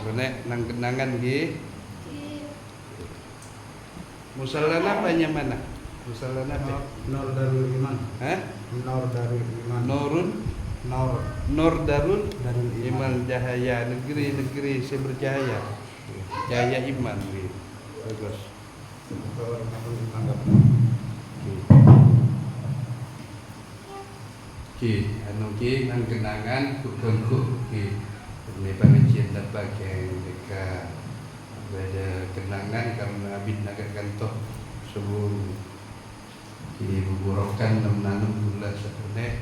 Benek nang kenangan nggih. Musallana apanya mana? Musallana apa? Nur Darul Iman. Hah? Nur Darul Iman. Nur Darul Darul Iman Cahaya negeri saya bercahaya. Cahaya iman gitu. Bagus. Anu nang kenangan kugengku ini pengajian bagian mereka ada kenangan karena abid naga kantor sebelum buburakan 6 bulan sebenarnya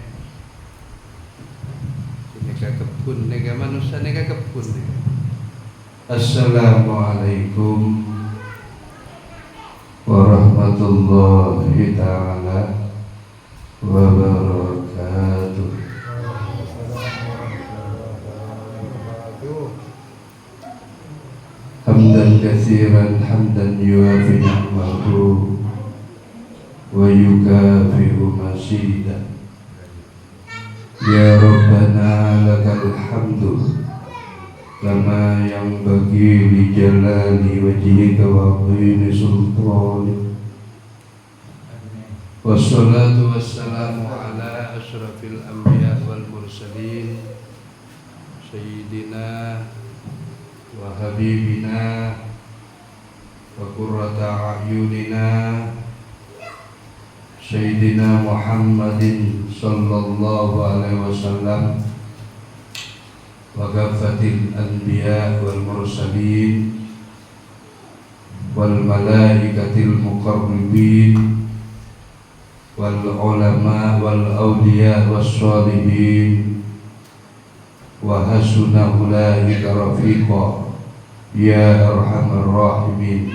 nega kebun nega manusia nega kebun nega. Assalamualaikum warahmatullahi ta'ala wabarakatuh. Hamdan katsiran hamdan yuafi ni'mahu wa yukafi'u masidah. Ya Rabbana lakal hamdu kama yang bagi li jalali wajhika wa 'azimi sultanik. Wassalatu wassalamu ala asyrafil anbiya wal mursalin sayyidina wa habibina wa qurrata a'yunina sayyidina Muhammadin sallallahu alaihi wasallam wa kafatil anbiya wal mursalin wal malaikatil muqarribin wal ulama wal awliya was sholihin wa hasuna ulaika rafiqa ya arhamar rahimin.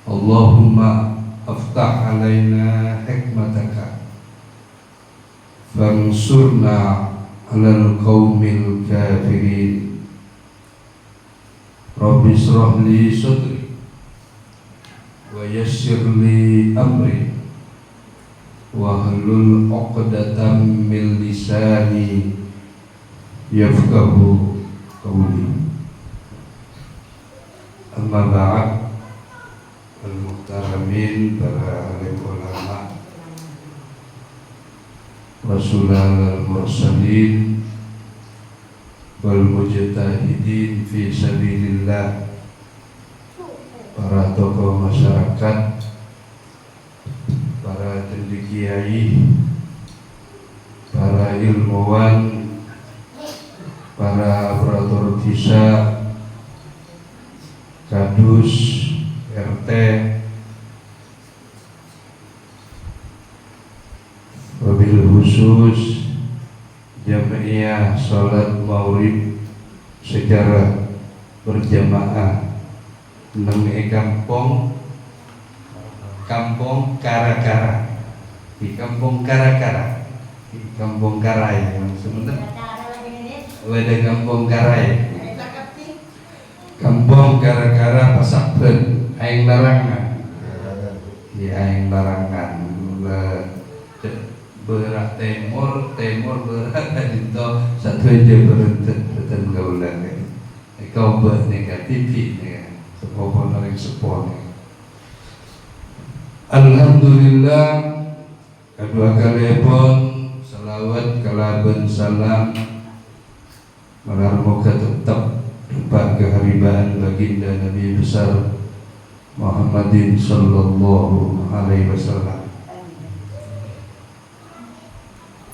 Allahumma aftah alaina hikmataka fansurna alal qaumil kafirin. Rabbi shrah li sadri wa yassir li amri wahlul 'uqdatam min lisani yafqahu qawli. Amma ba'd. Al-muhtaramin para alim ulama rasulal mursalin wal mujtahidin fi sabilillah, para tokoh masyarakat, para cendekiai, para ilmuwan, para operator desa, kadus, RT, wabil khusus jamiah salat maghrib secara berjamaah nang kampung Karakara di kampung Karakara di kampung Karai yang sebenarnya ada kampung Karai, kampung Karakara Pasakben aing larangan, ya aing larangan berat timur berat itu satu aja berenten gaulan kau buat negatif ya sepuluh orang sepuluh. Alhamdulillah kedua kali pun salawat kalaban salam mengarmuka tetap berupa keharibaan baginda Nabi besar Muhammadin sallallahu alaihi wasallam.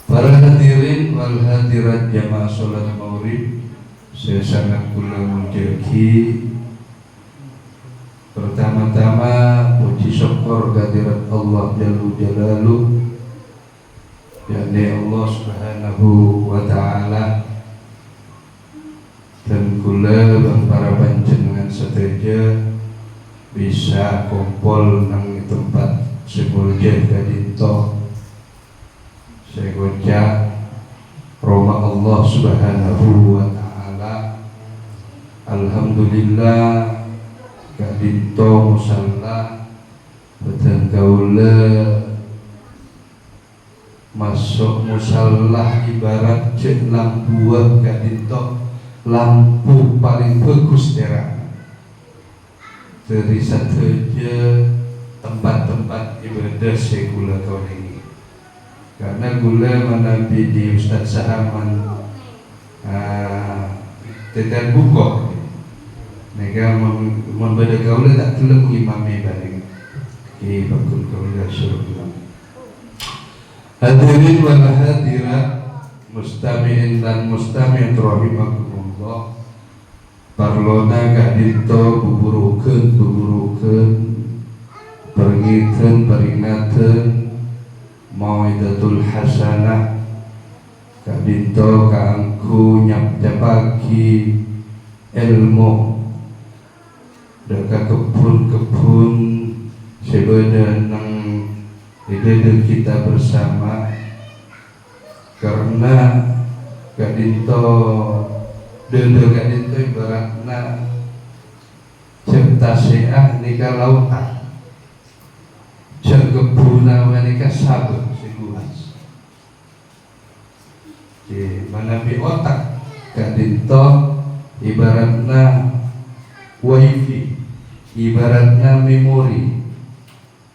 Para hadirin wal hadirat jamaah salat maghrib, saya sangat pula mujarki pertama-tama puji syukur kehadirat Allah Jalla Jalaluh, yakni Allah Subhanahu wa taala, dan kula bang para panjenengan sedaja bisa kumpul nang tempat semulja kadito. Saya ucap rahmat Allah Subhanahu wa taala, alhamdulillah kadito musalla betul kaula masuk musalah ibarat cek lampu gak dintok lampu paling bagus terang dari satu je tempat-tempat ibadah segula kau ini karena gula menabi di Ustaz Sahaman tekan buka mereka membaca kaula tak kelem imami balik bakul kaula syurga hadirin wal hadirat mustami'in dan mustami' rahimakumullah parlona gak dinto buburukeun peringatan mau'idatul hasanah gak dinto kaangku nyap-nyapaki ilmu dekat kebun-kebun sebeda nang ide kita bersama karena gak dinto gak dinto ibaratna cipta seah nikah lautan cek kebuna nikah sabar seluas mana bi otak gak dinto ibaratna wifi ibaratna memori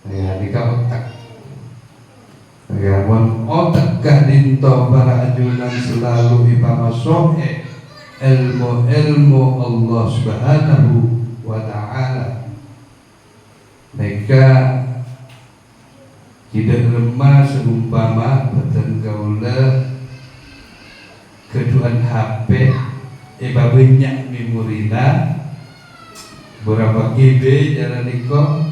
ya nikah otak ya otak gak dinto para ajunan selalu ipamasohe ilmu Allah subhanahu wa ta'ala mereka tidak lemah seumpama beten kaula keduan HP banyak memorina berapa GB jalan niko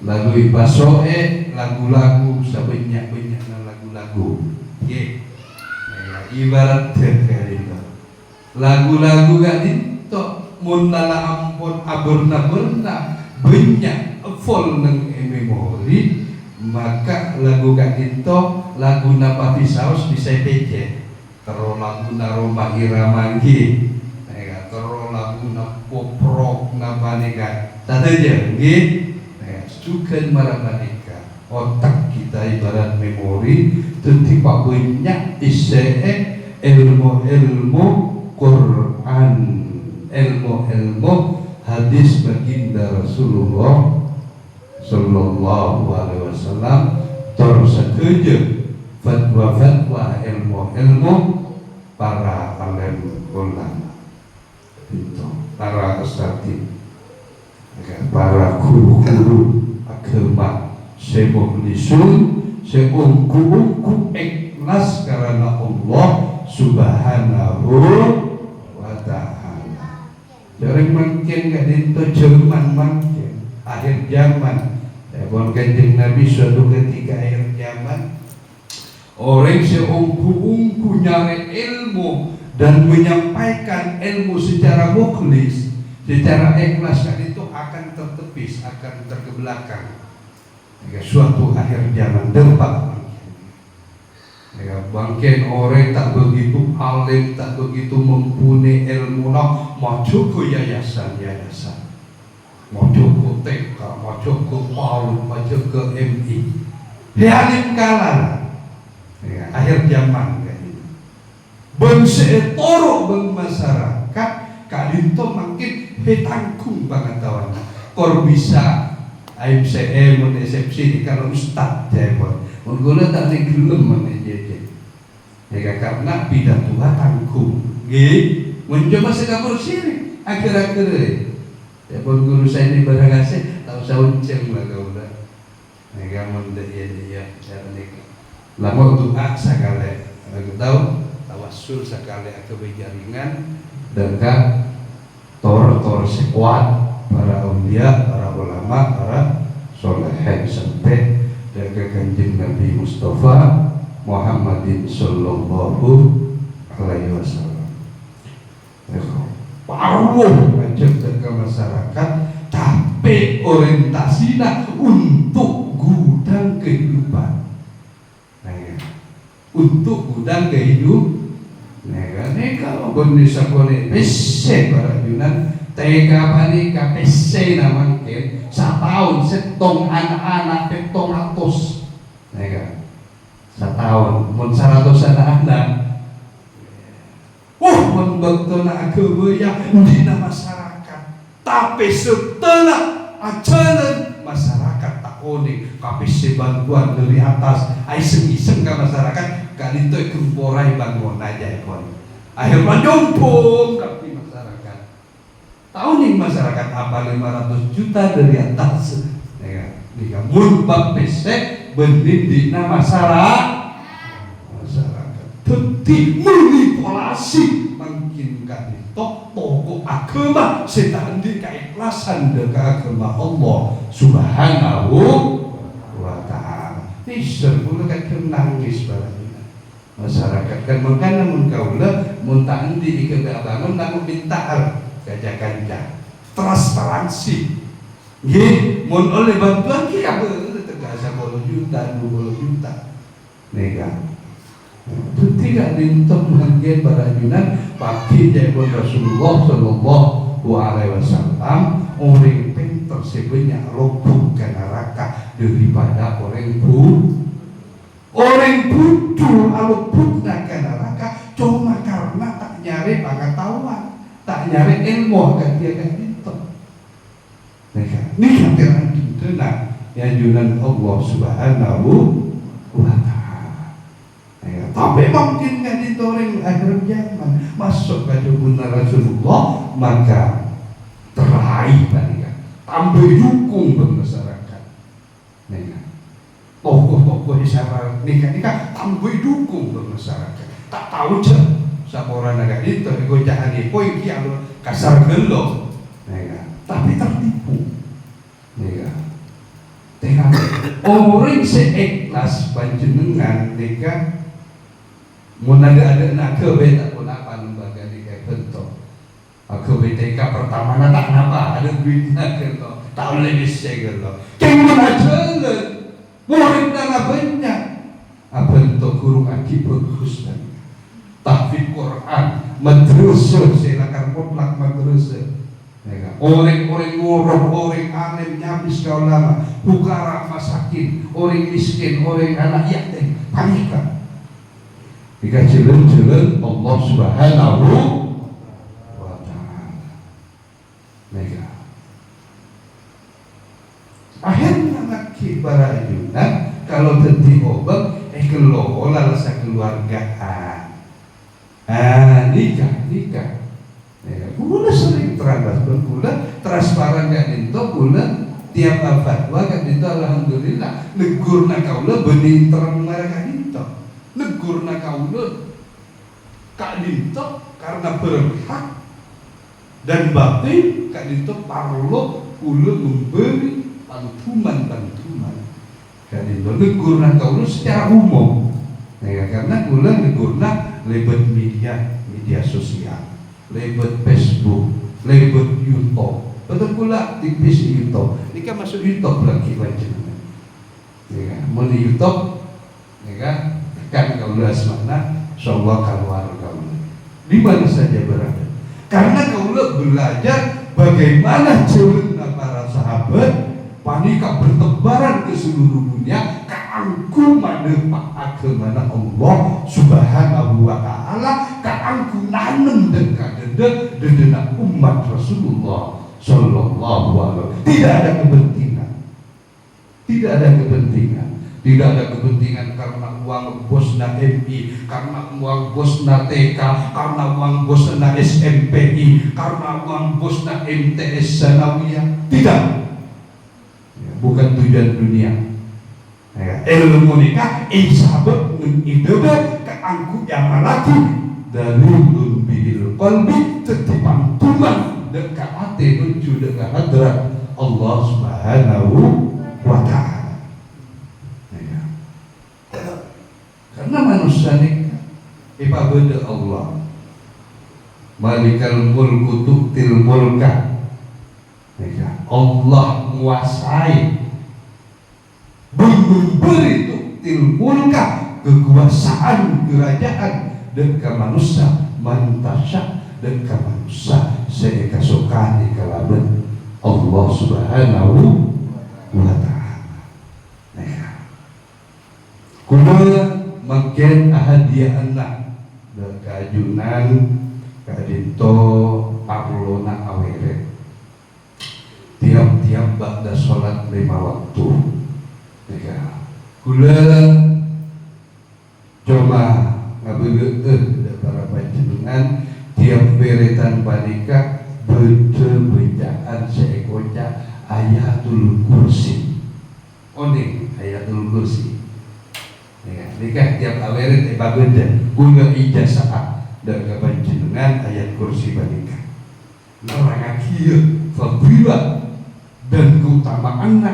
lagu ipasoe lagu-lagu sebanyak-banyak lagu-lagu ibarat terkait lagu-lagu gak dinto mun lala ampun aburna-burna banyak full nang memori maka lagu gak dinto lagu napati saus bisa pece terus lagu naroma irama nggih terus lagu napoprok napa nika tadaja nggih juga marapanika otak kita ibarat memori tetipa banyak isee ilmu Quran ilmu hadis baginda Rasulullah sallallahu alaihi wasallam tersetuju fatwa ilmu para alim ulama itu para asatid para guru-guru agama semuhlisun seungku ikhlas karena Allah subhanahu wa ta'ala jarang mungkin gak dinto Jerman mungkin akhir zaman kanjeng Nabi suatu ketika akhir zaman orang seungku-ungku nyari ilmu dan menyampaikan ilmu secara mukhlis secara ikhlas kan itu akan tertepis akan terkebelakang suatu akhir zaman depan bangkit orang tak begitu alim tak begitu mempunyai ilmu maju ke yayasan maju ke TK maju ke PAUD maju ke MI alim kalah akhir zaman bangsa torok bang masyarakat kadinto makin hetangkung pengetahuan kor bisa AMCM dan SFC kalau ustad jebon menggula tak digelem menjadi ya karena bidah Tuhan tanggung mencoba sekabur sini akhir-akhir ya guru saya ini berhasil tahu saunceng lah kau dah mereka mendak ya cara ni lama doa sekali aku tahu tawassul sekali ke jaringan dan kan tor sekuat para aulia, para ulama, para solehin sampai dari kanjeng Nabi Mustafa Muhammadin sallallahu alaihi wasallam. Paruh ngajak ke masyarakat, tapi orientasinya untuk gudang kehidupan. Untuk gudang kehidupan. Ini kalau kondisi boleh besar para Yunan TK panika PC namanya 1 tahun setong anak-anak petong ratus setahun mun 100 anak mun bektona agama yang dina masyarakat tapi setelah ajaran masyarakat tak oni kapisi bantuan dari atas iseng-iseng ke masyarakat kali itu gemporai bangun aja kon akhirnya nyompong ke masyarakat tahun ini masyarakat apa 500 juta dari atas ya jika mun bapese benih dina masyarakat teti manipulasi makin kan itu toko agama setandi keikhlasan dengan agama Allah Subhanahu wa ta'ala. Nisar pula kan nangis barangnya masyarakat kan makanya mun kaula mun tandi keagamaan namun minta gajah-gajah transparansi nggih mun oleh bantuan kita tegasa 10 juta 20 juta nega tidak dintok bagian barajunan pagi jebon Rasulullah Sallallahu Alaihi Wasallam orang pintar sebenarnya lubuk ke neraka daripada orang bodoh lubuk ke neraka cuma karena tak nyari pengetahuan tak nyari ilmu akan dia kan dintok ini kata tenang yang junan Allah Subhanahu wa ta'ala. Tapi mungkin kan ditoreng akhir zaman masuk ke dunia Rasulullah maka teraih kan tambah dukung bermasyarakat. Tokoh-tokoh isyarat nikah tambah dukung bermasyarakat. Tak tahu je saporan agak itu gojahan itu yang kasar gelo. Tapi tertipu. Tengah orang seikhlas panjenengan nikah mun ada nak beta pun apa lembaga di kayak bentuk aku BTK pertama tak kenapa ada duitnya gitu tak boleh bisa gitu kemana aja murid nana banyak bentuk guru akibat khusnan tahfidz Quran madrasah silakan mutlak madrasah orang-orang nguruk orang alim nyabis ke ulama fukara masakin orang miskin orang anak yatim panikan jika jalan-jalan Allah Subhanahu wa ta'ala mega akhirnya lagi para ajunan kalau tadi obat kelola rasa keluargaan nikah gula sering transparan kan itu gula tiap fatwa kan itu alhamdulillah negurna kaula benih terang mereka itu negurna kaula kak dinto karena berhak dan batin kak dinto parlo kula memberi bantuan kak dinto negurna kaula secara umum karena kula negurna lewat media sosial lewat Facebook lewat YouTube betul pula tipis di YouTube ini kan masuk YouTube lagi baca mau di YouTube kan kaula asmana insyaallah keluar kaula di mana saja berada karena kaula belajar bagaimana jalan para sahabat panika bertebaran ke seluruh dunia kaangku manepak agama Allah Subhanahu wa ta'ala kaangku nanem dekat dedena umat Rasulullah Sallallahu Alaihi Wasallam tidak ada kepentingan karena uang bosna MI, karena uang bosna TK, karena uang bosna SMPI, karena uang bosna MTS Sanawiyah. Tidak, bukan tujuan dunia. Ilmu nikah isabet mengidoda keangku yang malaki dalilun bihil qalbi tetipan tuman dekat hati menuju dekat hadrat Allah Subhanahu wa ta'ala. Karena manusia nikah ibadah Allah malikal mulku tu'til mulka Allah menguasai memberi tu'til mulka kekuasaan kerajaan dan ke manusia mantasya dan ke manusia saya kasukani kalaban Allah Subhanahu wa ta'ala. Kuda makin hadiah anak kajunan kadinto parlona awere tiap-tiap ba'da sholat 5 waktu ya kula coba ngabeugeuh para panjenengan tiap beretan panika bejaan seekoca ayatul kursi oning ayatul kursi ya nikah tiap aweret bagenda kula ijazah dan panjenengan ayat kursi panika nerangkan kieu fadilah dan keutamaanna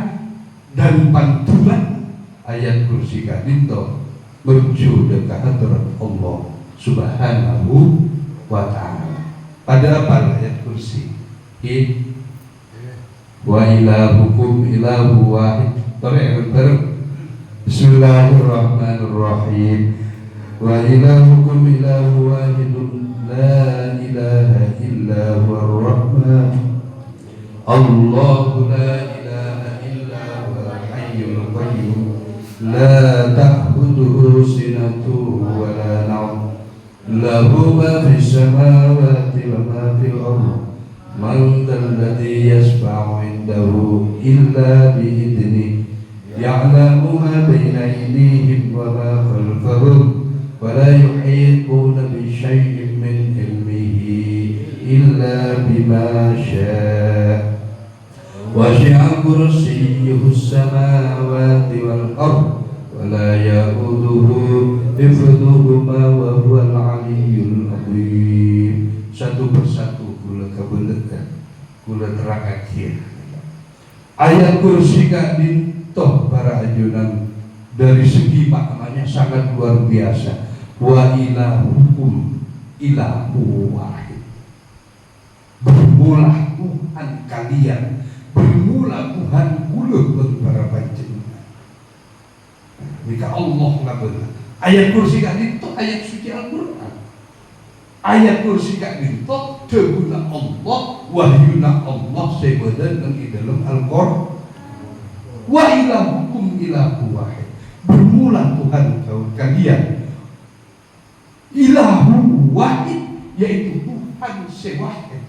dan pantulan ayat kursi kadinto menuju dekat hadrat Allah Subhanahu wa ta'ala. Pada apa ayat kursi? Wa ilahukum ilahu wahid. Bareng. Bismillahirrahmanirrahim. Wa ilahukum ilahu wahidun la ilaha illa huwa rahman Allahu la ilaha illa huwa hayyul qayyum la ta'khudhuhu sinatun wa la nawm lahu ma fis samawati wa ma fil ardh man dhal ladzi yashfa'u 'indahu illa bi idhnihi ya'lamu ma bayna aydihim wa ma khalfahum wa la yuhituna bi shay'in min ilmihi illa bima syaa وسع كرسيه السماوات والأرض ولا يؤوده حفظهما وهو العلي العظيم. Satu persatu kula kabelekan kula terangkan ayat kursi kadintoh para ajunan dari segi maknanya sangat luar biasa. Wa ilahukum ilahu wahid, bermula Tuhan kalian, bermula Tuhan kula para panjenengan. Mika Allah ngabeuna. Ayat kursi kadintoh ayat suci Al-Qur'an. Ayat kursi kadintoh deguna Allah, wahyuna Allah sebadan di dalam Al-Qur'an. Wa ilahukum ilahu wahid, bermula Tuhan kalian ilahu wahid, yaitu Tuhan sewahid,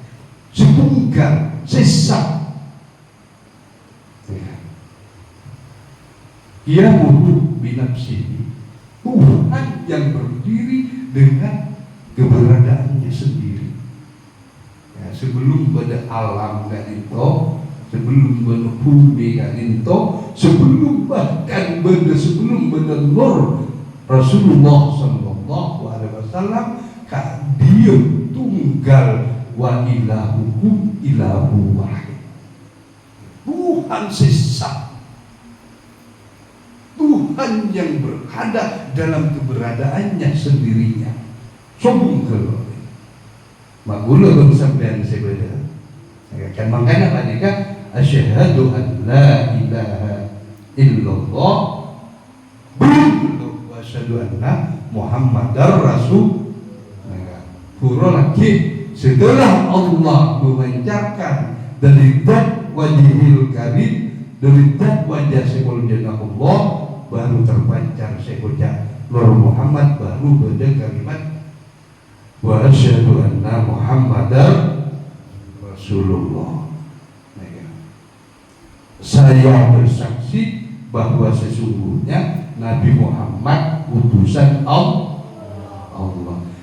setunggal, sesat. Ia muhu binafsihi, Tuhan yang berdiri dengan keberadaannya sendiri. Ya, sebelum pada alam kadinto, sebelum pada bumi kadinto, sebelum bahkan pada sebelum pada nur Rasulullah sallallahu alaihi wasallam, dia tunggal wa ilahukum ilahu wahid. Tuhan sesat, Tuhan yang berada dalam keberadaannya sendirinya. Sombong kalau magula baru sampean sebeda. Kan makanya panika asyhadu an la ilaha illallah wa asyhadu anna Muhammadar Rasul. Pura lagi setelah Allah memancarkan dari zat wajhil karim, dari zat wajah sifat Allah, baru terpancar sebuah Nur Muhammad, baru pada kalimat wa asyhadu anna Muhammadar Rasulullah. Saya bersaksi bahwa sesungguhnya Nabi Muhammad utusan Allah.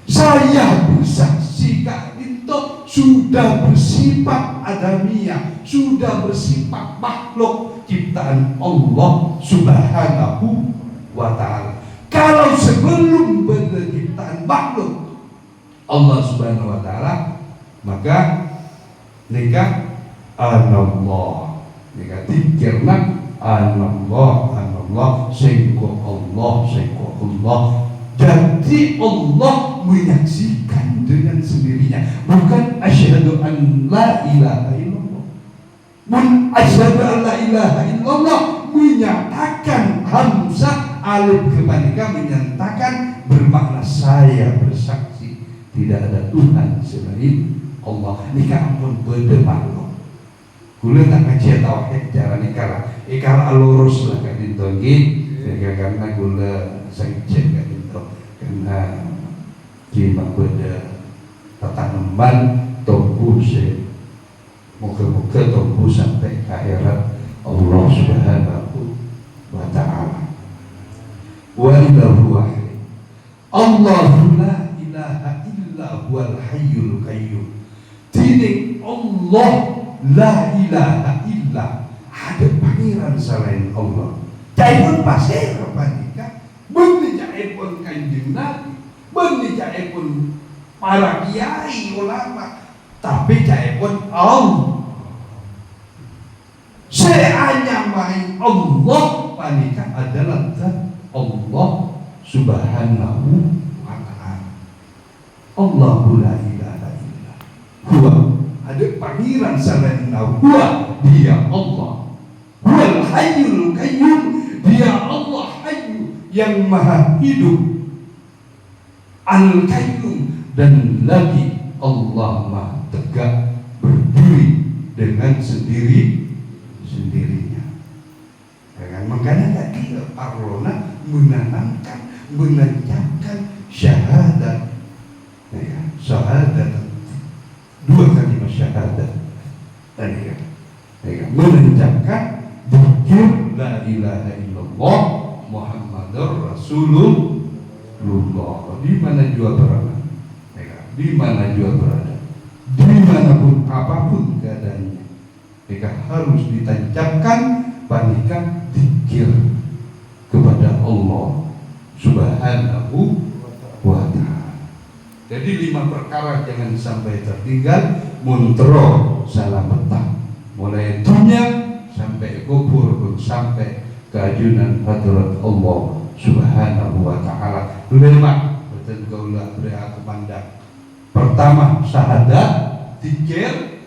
Saya bersaksi kadinto sudah bersifat adamiyah, sudah bersifat makhluk ciptaan Allah Subhanahu wa ta'ala. Kalau sebelum penciptaan makhluk Allah Subhanahu wa ta'ala, maka nikah anallah, nikah dikirna anallah sengko Allah. Jadi Allah menyaksikan dengan sendirinya, bukan asyhadu an la ilaha illallah. Asyhadu an la ilaha illallah menyatakan hamzah alif kepanika, menyatakan bermakna saya bersaksi tidak ada Tuhan selain Allah. Nikah ampun beda makhluk. Kula tak kaji tauhid cara nikah. Ikal alurus lah kadin togi, karena kula sengcek karena jika pada tataneman tumbuh moga-moga tumbuh sampai ke akhirat Allah Subhanahu wa ta'ala. Wa ilahu wahid Allahu la ilaha illa huwal hayyul qayyum. Dini Allah la ilaha illa, ada pangeran selain Allah. Jaipun pasir panika, benih jaipun kanjeng Nabi, benih jaipun para kiai ulama, tapi jaipun Allah. Seanya main Allah panika adalah zat Allah Subhanahu wa ta'ala. Allahu la ilaha illa huwa, ada pangeran selain huwa, dia Allah. Huwal hayyul qayyum, dia Allah hayyu yang maha hidup. Al-qayyum, dan lagi Allah maha tegak berdiri dengan sendirinya. Dengan makanya tadi Arlona menanamkan, menancapkan syahadat, ya, syahadat, dua kalimat syahadat, ya, menancapkan dzikir la ilaha illallah Muhammadur Rasulullah. Di mana jua berada, ya, di mana jua berada, dimanapun apapun keadaannya, ya, harus ditancapkan panikan dzikir kepada Allah Subhanahu wa ta'ala. Jadi 5 perkara jangan sampai tertinggal. Muntro salah petang, mulai dunia sampai kubur, sampai keajunan hadrat Allah Subhanahu wa ta'ala. Lewat betul kaulah beri aku pandang. Pertama syahadat, dzikir,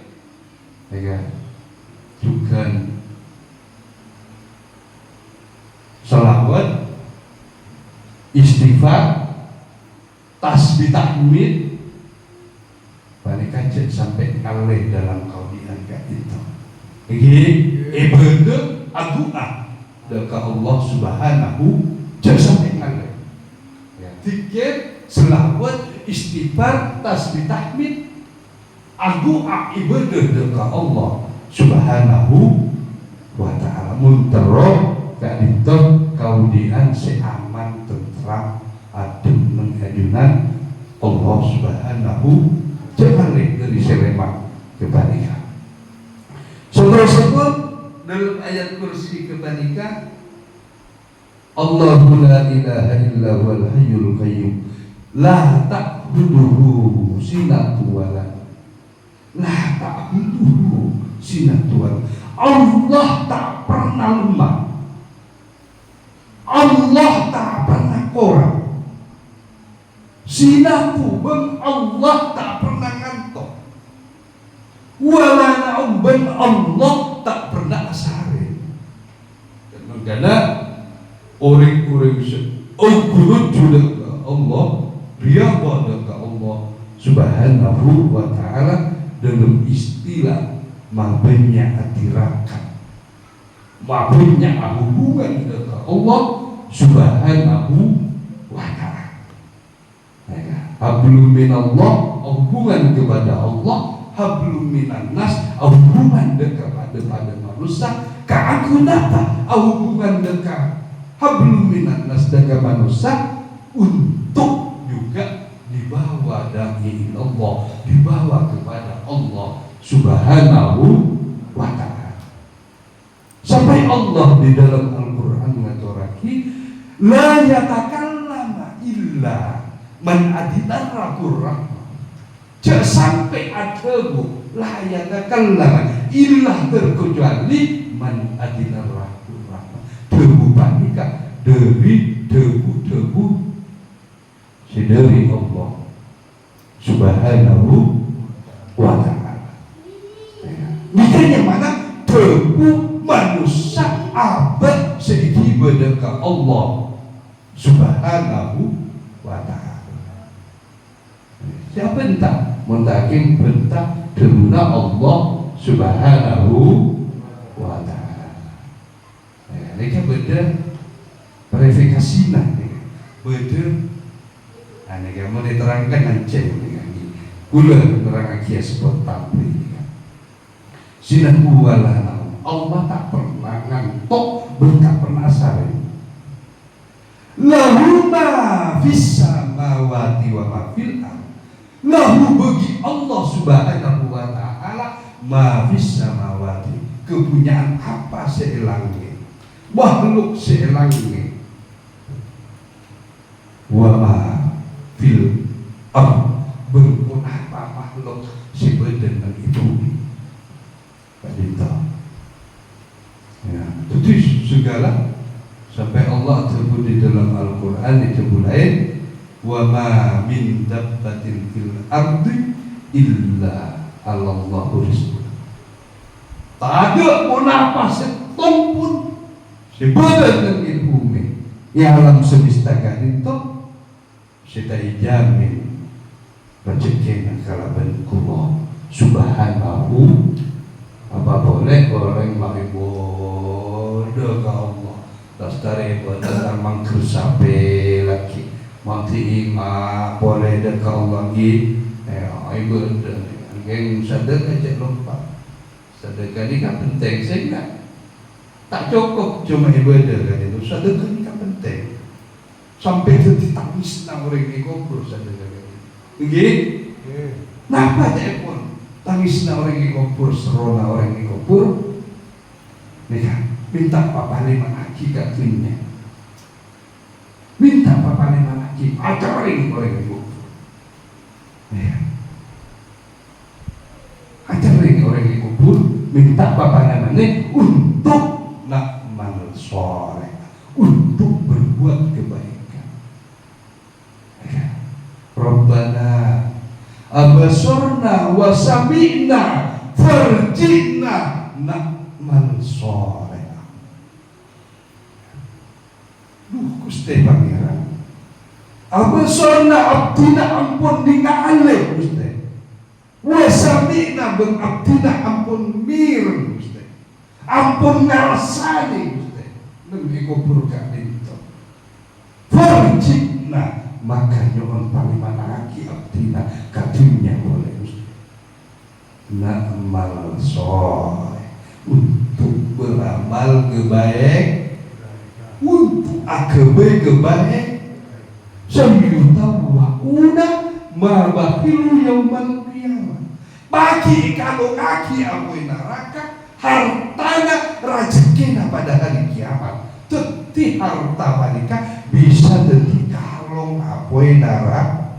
ya, juga salawat, istighfar, tasbih tahmid, balik kajet sampai ngalih dalam kaulian kayak itu. Ini ibadah doa ke Allah Subhanahu jangan sampai ngalih. Ya, zikir, salawat, istighfar, tasbih tahmid, doa ibadah ke Allah Subhanahu wa ta'ala. Muntero itu kaudian seaman tentram adem mengajunan Allah Subhanahu jangan dari selemak kebalikan. Saudara-saudara, dalam ayat kursi kebalikan, Allahu la ilaha illa huwal hayyul qayyum la ta'khudhuhu sinatun wa la ta'khudhuhu sinatun wa la. Allah tak pernah lemah, Allah tak pernah koram. Sinaku bang Allah tak pernah ngantuk. Wala na'um bang Allah tak pernah asarin. Dan karena orang-orang urut juga Allah, dia pada ke Allah Subhanahu wa ta'ala dalam istilah mabenya atirakan, mabenya hubungan dengan Allah Subhanahu wa ta'ala. Hablum minallah, hubungan kepada Allah, hablum minan nas, hubungan kepada manusia. Kaagun apa? Hubungan dekat hablum minan nas dengan manusia untuk juga dibawa dari Allah, dibawa kepada Allah Subhanahu wa ta'ala. Sampai Allah di dalam Al-Quran mengatakan, la yatakallama illa man adinar rabbur rahmah. Jangan sampai ada la yatakallama illa terkecuali man adinar rabbur rahmah. Debu panika dari debu-debu dari Allah Subhanahu wa ta'ala. Makanya mana debu manusia abad sedikit berdekat Allah Subhanahu wa ta'ala. Siapa entah mentakim bentak demuna Allah Subhanahu wa ta'ala. Ini kan beda verifikasi nah, beda Ane kamu diterangkan ancen ini. Kula nerang kia sebut tabli. Sinan wala Allah tak pernah ngantuk berkat penasaran. Lahu ma fis samawati wa ma fil ardh. Lahu bagi Allah Subhanahu wa taala ma fis samawati, kepunyaan apa seelangnya, makhluk seelangnya, wa ma fil ardh, berpun apa makhluk sebadan dan itu Kadita. Ya, itu segala sampai Allah sebut di dalam Al-Quran disebut lain, wa ma min dabbatin fil ardi illa Allahu rizquha. Tak ada pun apa seton pun sebadan dan bumi yang alam semesta itu kita jamin rezeki kalaban Allah Subhanahu. Apa boleh orang lagi bodoh ke Allah dastari bodoh mangker sape lagi mati ima boleh dekat Allah lagi ibu yang sedekah aja lupa sedekah ini kan penting sehingga tak cukup cuma ibadah kan itu sedekah ini kan penting sampai jadi tangis orang ini kubur sedekah ini kenapa tak pun tangis orang yang kubur, serona orang yang kubur, nih minta papa lima lagi katanya, minta papa lima lagi, ajarin orang yang kubur, ajarin orang yang kubur, minta papa namanya untuk nakmal soleh, untuk berbuat kebaikan. Rabbana abasarna wa sami'na farji'na na'mal soleh. Gusti Pangeran abasarna abdina ampun ningali Gusti wa sami'na beng abdina ampun mir Gusti ampun ngrasani Gusti neng kubur ka dinto farji'na maka nyuwun palimana lagi abdina kadunya boleh na'mal soleh untuk beramal kebaik untuk kebaik sayutawuna mabahilu yaumal qiyamah bagi kalau kaki amui neraka hartanya rezekina pada hari kiamat teti harta panika bisa detika apoi nara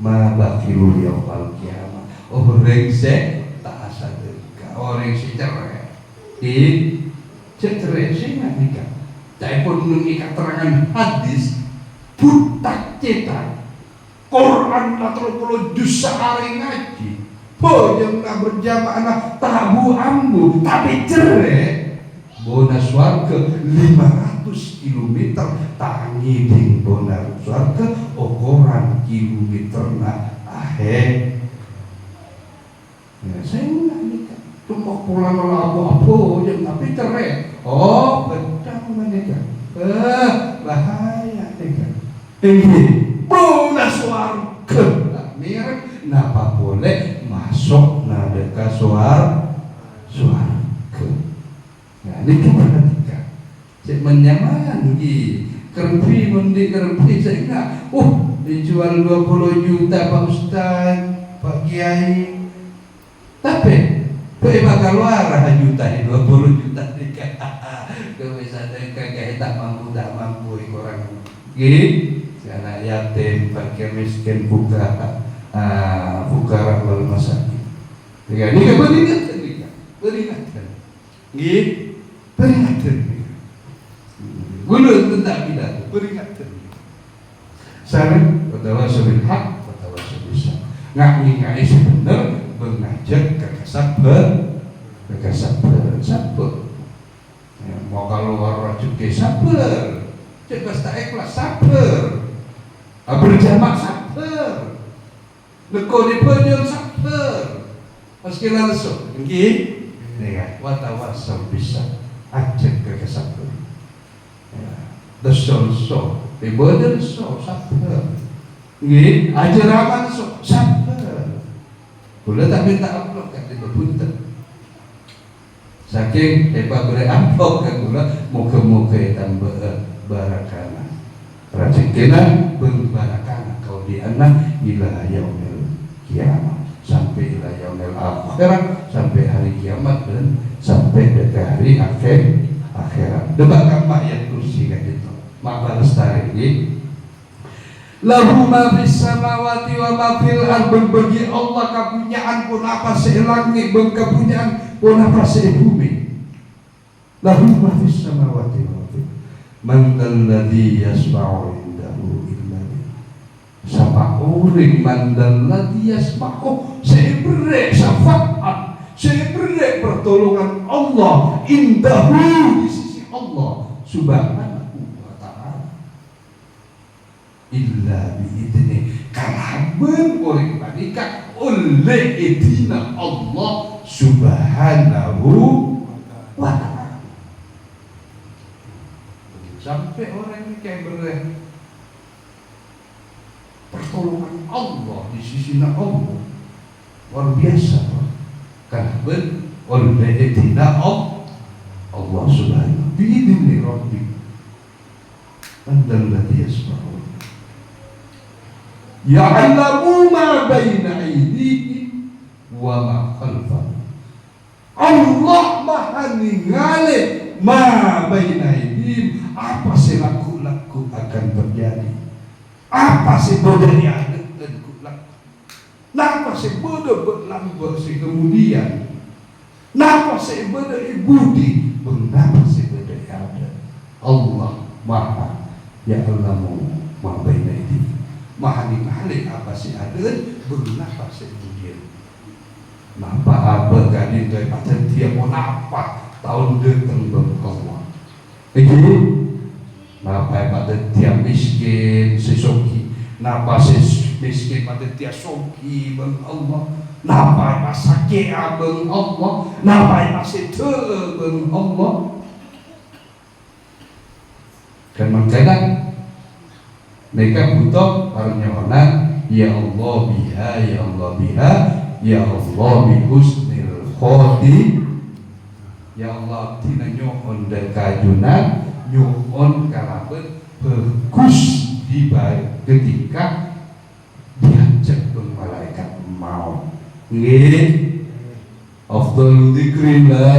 mabakilu yaumal qiyamah orang se tak sadeka orang si cerai cerai sih nggak nikah saya pun mengikat terangan hadis butak cetak Quran 40 juz sehari ngaji yang nak berjamaah tabu ambu tapi cerai bonus warga 500 kilometer tangi ding bonus warga ukuran kilometer na ahe ya saya nggak nikah cuma pulang apa yang tapi cerai oh betul menikah bahaya nikah ini bonus warga mirip napa boleh masuk nadeka suarga nah ini gimana nikah cek menyaman kerpi mundi kerpi saya enggak dijual 20 juta Pak Ustaz Pak Kiai tapi bakal luar juta 20 juta nikah kalau misalnya kakek tak mampu orang karena yatim fakir miskin fukara wal masakin ini beringatkan peringatan gulun tentang pidato peringatan saran bertawassul bil haq bertawassul bis sabr ngai sebenar mengajak sabar mau keluar rezeki sabar cek tak ikhlas sabar berjamaah sabar leko di penjul sabar meski langsung nggih nih watawassul bis sabr ajak sabar so di badan so sabar Nggih, ajaraman sok sabar. Kula tak minta amplop kan dipunten. Saking Pak beri amplop kan kula moga-moga tambah barakana. Rezekina berbarakana kau di anak ila yaumil kiamat, sampai ila yaumil akhirat, sampai hari kiamat dan sampai dekat hari akhirat. Debat ayat kursi kan itu. Maka lestari ini lahu ma fis samawati wa ma fil ardh, bagi Allah kepunyaan pun apa selangi, kepunyaan pun apa sebumi. Lahu ma fis samawati wa ma fil man alladhi yasma'u indahu illa sapa orang man alladhi yasma'u sebre syafaat, sebre pertolongan Allah indahu di sisi Allah subhanahu wa ta'ala illa biidni, kalaban orang panika oleh idina Allah subhanahu wa ta'ala. Sampai orang ini kayak pertolongan Allah di sisi Allah luar biasa, kalaban oleh idina Allah subhanahu biidni rabbi andalladhi yasma'u ya'lamu ma baina aydihim wa ma khalfahum. Allah maha ningali ma baina aydihim, apa sih laku-laku akan terjadi, apa sih bodoh yang napa sih bodoh berlambat sih kemudian, napa sih bodoh ibudi, benapa sih bodoh ada. Allah maha ya'lamu ma baina aydihim, maha ningali apa sih ada, benapa sih kemudian. Napa apa gading dari pacar dia mau napa tahun datang bang Allah. Napa pada tiap miskin sesoki, napa miskin pada tiap soki bang Allah, napa masa kea bang Allah, napa masa te bang Allah. Kan makanya mereka butuh parnyonan ya Allah biha, ya Allah biha, ya Allah bihusnil khoti, ya Allah tina nyuhun dan kajunan nyuhun kalaben bagus dibaik ketika diajak ke malaikat mau. Nggih, afdhalu dzikri la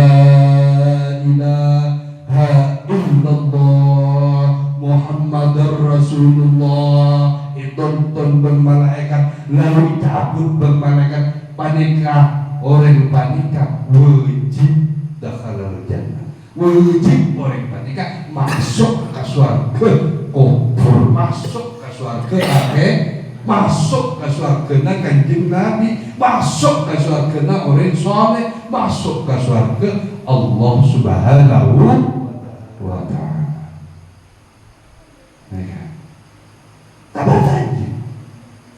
ilaha illallah Muhammadar Rasulullah. Tonton bermalaikat lalu cabut bermalaikat panika, orang panika wajib dakhalal jannah, wajib orang panika masuk ke surga, kubur masuk ke surga, masuk ke surga na Kanjeng Nabi, masuk ke surga na orang soleh, masuk ke surga Allah subhanahu wa ta'ala.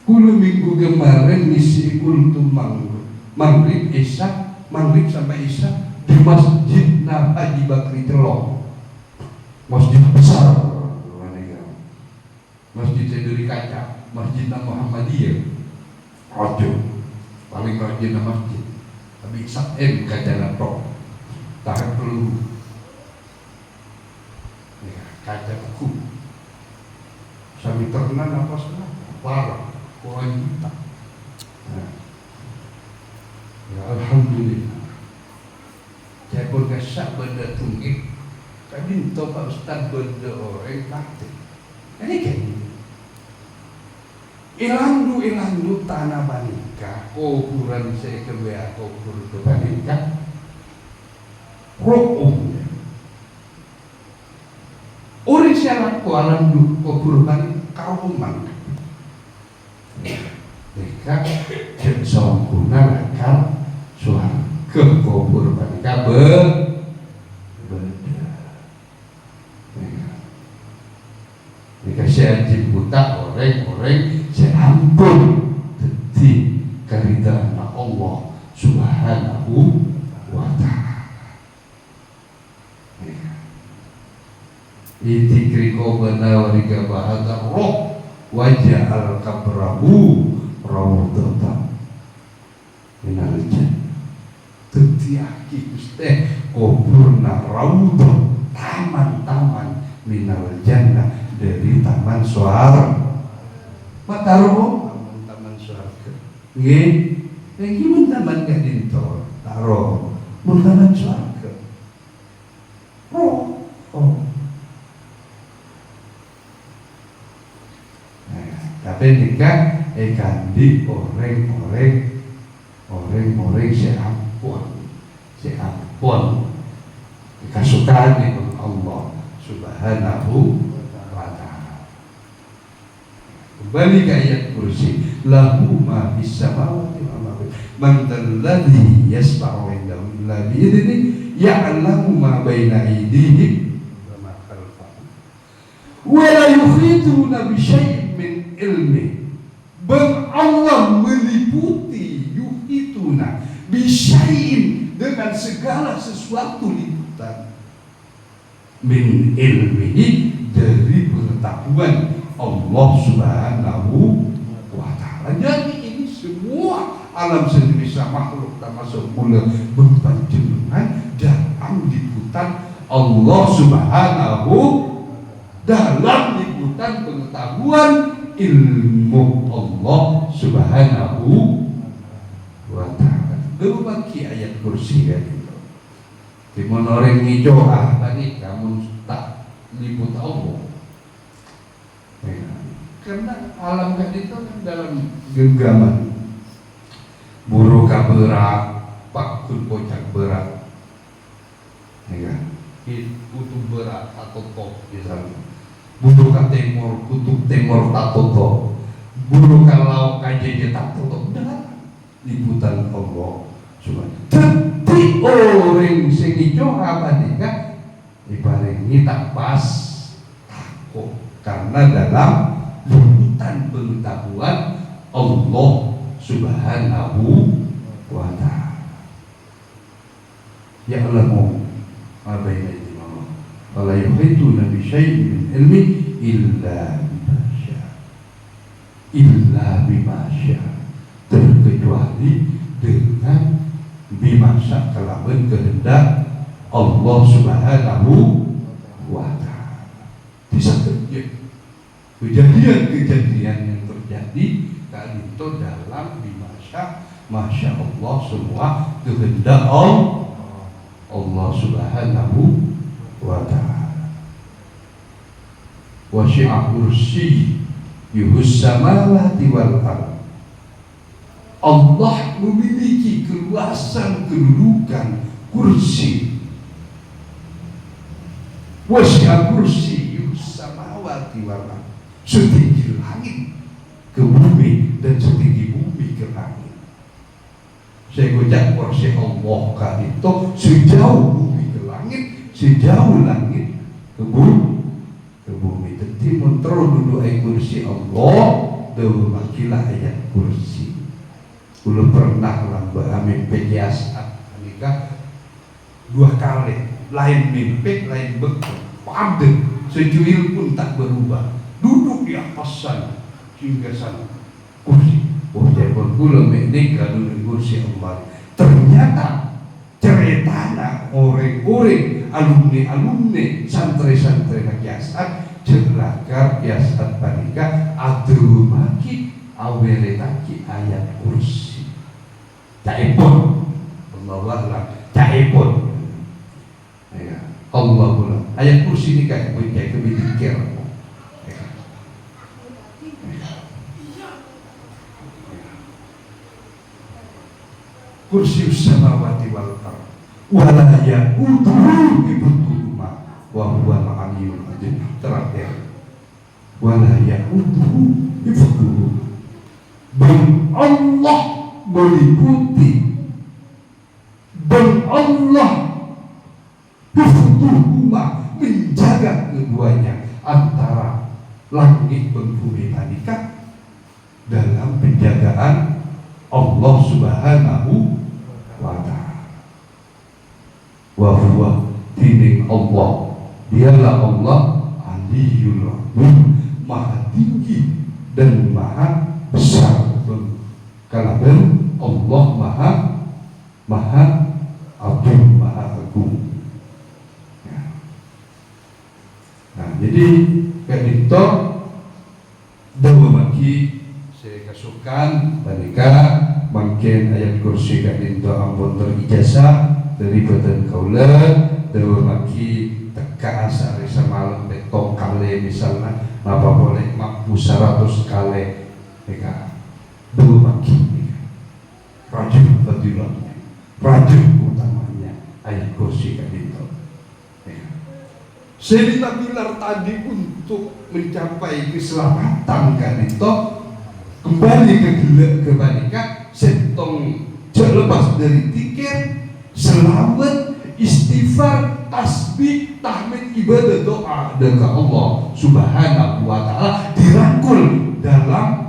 Kulu minggu kemarin misi kultum maghrib isya, maghrib sampai isya di Masjid Haji Bakri Telok, masjid besar, masjid dari kaca, Masjid Muhammadiyah, rojo, paling rajin masjid, tapi saem kaca nato, tahan peluru, kaca beku, sami ternan apa salah, parah. Wanita. Ya alhamdulillah. Saya pun kesak benda tunggik. Kami tahu Pak Ustaz benda orang mati. Ini kan ilandu tanah banika. Kuburan saya kebaya kubur ke banika. Rokum. Orang siapa alam kubur banika kauman. Mereka jensong guna lakal suara ke kubur mereka mereka siajib buta orang-orang seampun deti keridaan Allah subhanahu wa ta'ala. Itikri kau benar warga bahasa roh waja'al kabrahu rawdatan minal jannah. Tetiaki Gusti kuburna rawdah, taman-taman minal jannah, dari taman suara. Mataro taman surga. Nggih, yang mun taman gak dintor, taro mun taman surga. Oh. Nah, tapi jika kandi orang-orang seampun kasukaan dengan Allah Subhanahu wa ta'ala. Kembali ke ayat kursi, lahu ma fis samawati wa ma fil ardi, man dzalladzi yasma'u indahu illa bi idnihi, ya'lamu ma baina aydihim wa ma khalfahum, wa la yuhituna bi syai'in min ilmihi. Allah meliputi, yuhituna bi syai'in, dengan segala sesuatu liputan, min ilmihi, dari pengetahuan Allah Subhanahu wa ta'ala. Jadi ini semua alam semesta makhluk termasuk pula berpanjenengan dalam liputan Allah Subhanahu, dalam liputan pengetahuan ilmu Allah Subhanahu wa ta'ala. Berbagi ayat kursi kan itu. Timun orang ngijo tadi kamu tak liput Allah. Ya. Karena alam kan itu kan dalam genggaman. Buru berat, pakun pocak berat. Ya. Kutub berat atau top misalnya. Buru timur, kutub timur tak toto. Buru laut kajeje tak toto. Liputan Allah Subhanahu. Tapi orang sing ijo apa nika ibarengi tak pas takut, karena dalam liputan pengetahuan Allah Subhanahu wa ta'ala. Ya'lamu ma baina aydihim wa la yuhituna bi syai'in min ilmi illa bima syaa, terkecuali dengan bimasa kelawan kehendak Allah Subhanahu wa ta'ala. Bisa terjadi kejadian yang terjadi kali itu dalam bimasa, masya Allah, semua kehendak Allah Subhanahu wa ta'ala. Wasi'a kursi yuhus samawati wal ardh. Allah memiliki keluasan kedudukan kursi. Wasi'a kursi yuhus samawati wal ardh, setinggi langit ke bumi dan setinggi bumi ke langit. Saya ucap kursi Allah kan itu sejauh bumi ke langit, sejauh langit ke bumi. Jadi mentero duduk ayat kursi Allah, dewa makilah ayat kursi. Belum pernah lambat mimpi jasad nikah 2 kali, lain mimpi lain betul, paden sejuil pun tak berubah, duduk di atas sana hingga sana kursi. Oh jepun kula nikah duduk kursi Allah. Ternyata ceritana orang-orang alumni santri-santri jasad jelakar jasad panika adu maki aweletaki ayat kursi. Caipun Allah caipun ya Allah pula ayat kursi ini kayak punya kebidikir ya. Kursi samawati wal ardh wala ya'uduhu hifdzuhuma wa huwal aliyyul azim. Terakhir wala ya'uduhu hifdzuhuma, dan Allah meliputi, dan Allah hifdzuhuma, menjaga keduanya antara langit dan bumi panika dalam penjagaan Allah Subhanahu wa ta'ala. Wa huwa tining Allah, dialah Allah Aliyul Azim, maha tinggi dan maha besar. Kalaben Allah maha agung, maha agung. Ya. Nah, jadi kadito dawa maki saya kasukan banika mungkin ayat kursi kadito ampun terijazah dari badan kaula dawa maki teka asar semalam betong kali misalnya apa boleh mampu 100 kali mereka dua maki rajin fadilahnya, rajin utamanya ayat kursi kadito. Selita pilar tadi untuk mencapai keselamatan kadito kembali ke banika setong lepas dari tiket selawat istighfar tasbih tahmid ibadah doa dengan Allah Subhanahu wa taala dirangkul dalam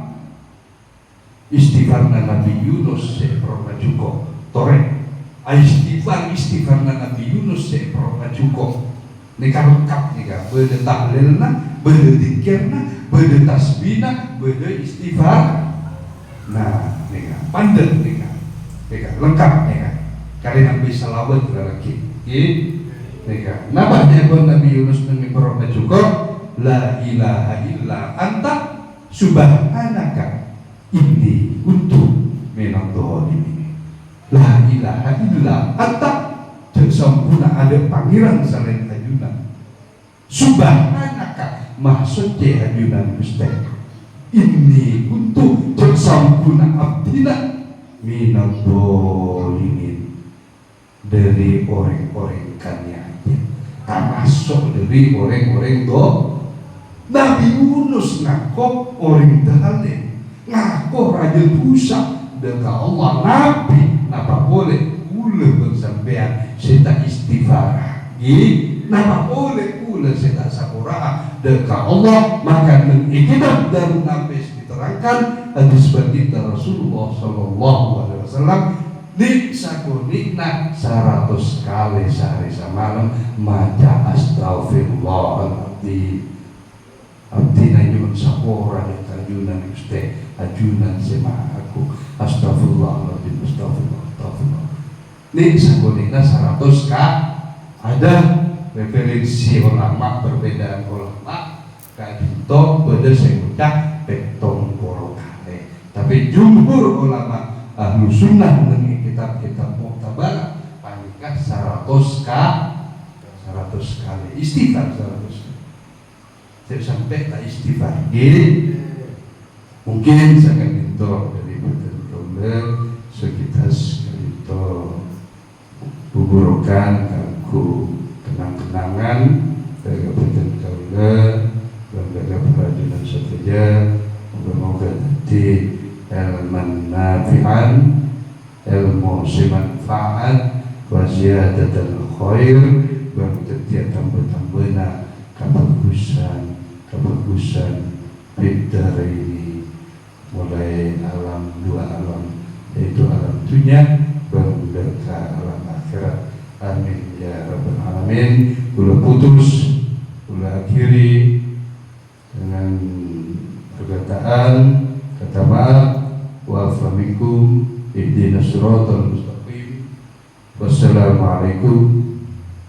istighfar Nabi Yunus sepromajuko torek istighfar Nabi Yunus sepromajuko nika lengkap nika beda tahlilna beda dikirna beda tasbihna beda istighfar. Nah nika pandai nika lengkap nika kali nabi salawat lagi nika nabahnya pun Nabi Yunus sepromajuko la ilaha illa anta subhanaka ini untuk menonton ini. La ilaha illa anta sempurna ada pangeran selain ajunan. Subhanaka maksudnya ajunan Gusti. Ini untuk sempurna abdina minadh-dhalimin dari orang-orang kanyanya. Termasuk dari orang-orang do Nabi Yunus ngaku orang dalim. Ngaku raja dosa dengan Allah Nabi napa boleh ule bersampean seta istighfar napa boleh ule seta sakura dengan Allah maka mengikidat dan Nabi diterangkan hadis baginda Rasulullah sallallahu alaihi wasallam di sakunikna 100 kali sehari semalam maca astaghfirullahaladzim abdi nyuwun sapura ajunan Gusti ajunan sema aku astagfirullahaladzim astagfirullah ini sakunikna 100 ada referensi ulama perbedaan ulama kadito beda saya ucap betong poro kali tapi jumhur ulama ahlu sunnah dengan kitab-kitab muktabar panikah 100 kali istighfar 100 saya sampai tak istighfar mungkin sangat itu dari betul-betul sekitar itu buburokan aku kenang-kenangan dari betul-betul lembaga peradilan saja semoga nanti ilmu nafi'an ilmu simanfaat wa ziyadatul khair wa tetiak tambah-tambahna kebagusan bidara ini mulai alam dua alam yaitu alam dunia dan ke alam akhirat amin ya rabbal alamin. Kula putus kula akhiri dengan perkataan kata maaf wa afaminkum ihdinas siratal mustaqim wassalamualaikum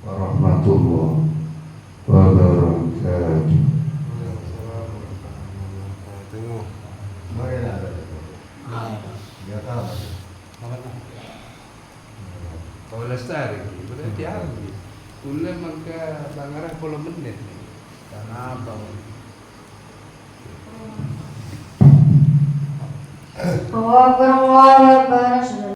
warahmatullahi wabarakatuh. Kalau lestari, berarti apa? Kuliah maka bangarah 10 menit. Kenapa? Oh, kurang